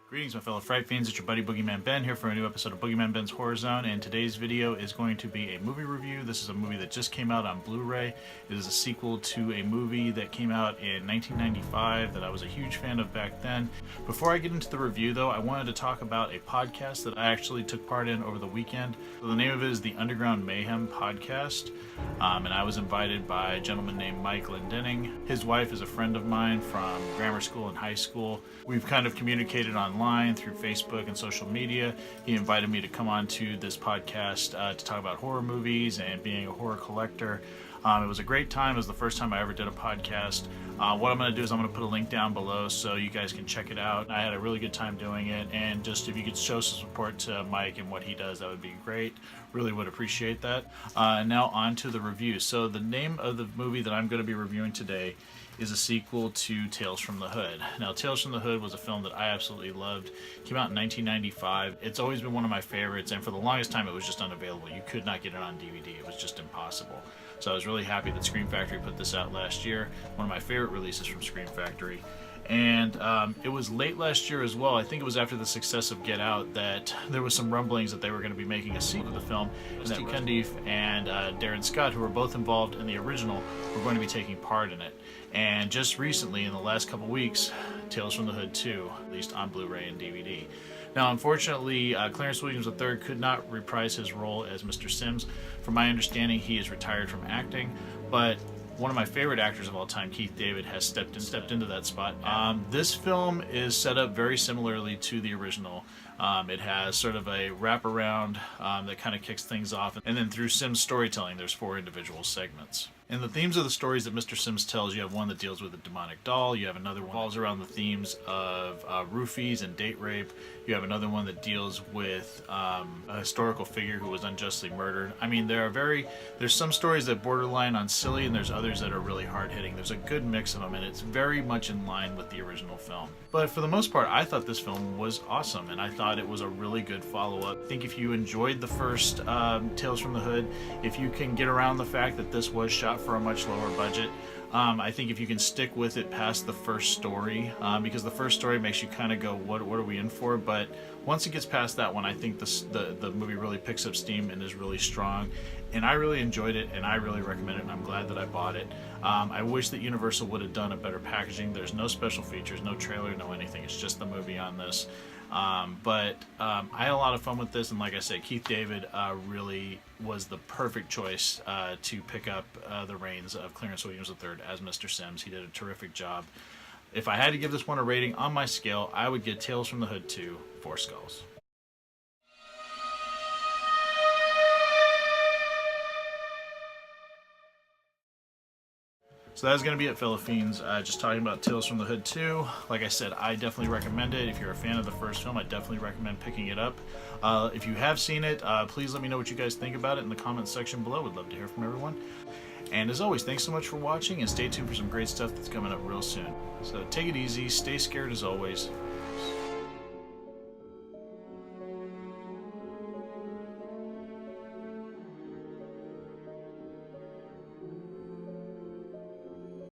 Greetings, my fellow Fright Fiends. It's your buddy Boogeyman Ben here for a new episode of Boogeyman Ben's Horror Zone, and today's video is going to be a movie review. This is a movie that just came out on Blu-ray. It is a sequel to a movie that came out in 1995 that I was a huge fan of back then. Before I get into the review, though, I wanted to talk about a podcast that I actually took part in over the weekend. So the name of it is the Underground Mayhem Podcast, and I was invited by a gentleman named Mike Glendenning. His wife is a friend of mine from grammar school and high school. We've kind of communicated online through Facebook and social media. He invited me to come on to this podcast to talk about horror movies and being a horror collector. It was a great time. It was the first time I ever did a podcast. What I'm going to do is I'm going to put a link down below so you guys can check it out. I had a really good time doing it, and just if you could show some support to Mike and what he does, that would be great. Really would appreciate that. Now on to the review. So the name of the movie that I'm going to be reviewing today is a sequel to Tales from the Hood. Now, Tales from the Hood was a film that I absolutely loved. It came out in 1995. It's always been one of my favorites, and for the longest time it was just unavailable. You could not get it on DVD. It was just impossible. So I was really happy that Scream Factory put this out last year. One of my favorite releases from Scream Factory. And it was late last year as well. I think it was after the success of Get Out that there was some rumblings that they were going to be making a sequel to the film, and that Cundieff and Darin, who were both involved in the original, were going to be taking part in it. And just recently, in the last couple weeks, Tales from the Hood 2 released on Blu-ray and DVD. Now, unfortunately, Clarence Williams III could not reprise his role as Mr. Sims. From my understanding, he is retired from acting, but one of my favorite actors of all time, Keith David, has stepped into that spot. This film is set up very similarly to the original. It has sort of a wraparound that kind of kicks things off, and then through Sims' storytelling, there's 4 individual segments. And the themes of the stories that Mr. Sims tells, you have one that deals with a demonic doll, you have another one that revolves around the themes of roofies and date rape, you have another one that deals with a historical figure who was unjustly murdered. I mean, there's some stories that borderline on silly, and there's others that are really hard-hitting. There's a good mix of them, and it's very much in line with the original film. But for the most part, I thought this film was awesome, and I thought it was a really good follow-up. I think if you enjoyed the first Tales from the Hood, if you can get around the fact that this was shot for a much lower budget, I think if you can stick with it past the first story, because the first story makes you kind of go, what are we in for? But once it gets past that one, I think the movie really picks up steam and is really strong. And I really enjoyed it, and I really recommend it, and I'm glad that I bought it. I wish that Universal would have done a better packaging. There's no special features, no trailer, no anything. It's just the movie on this. But I had a lot of fun with this, and like I said, Keith David really was the perfect choice to pick up the reins of Clarence Williams III as Mr. Sims. He did a terrific job. If I had to give this one a rating on my scale, I would give Tales from the Hood 2 4 skulls. So that's going to be it, fellow fiends. Just talking about Tales from the Hood 2. Like I said, I definitely recommend it. If you're a fan of the first film, I definitely recommend picking it up. If you have seen it, please let me know what you guys think about it in the comments section below. Would love to hear from everyone. And as always, thanks so much for watching, and stay tuned for some great stuff that's coming up real soon. So take it easy, stay scared as always,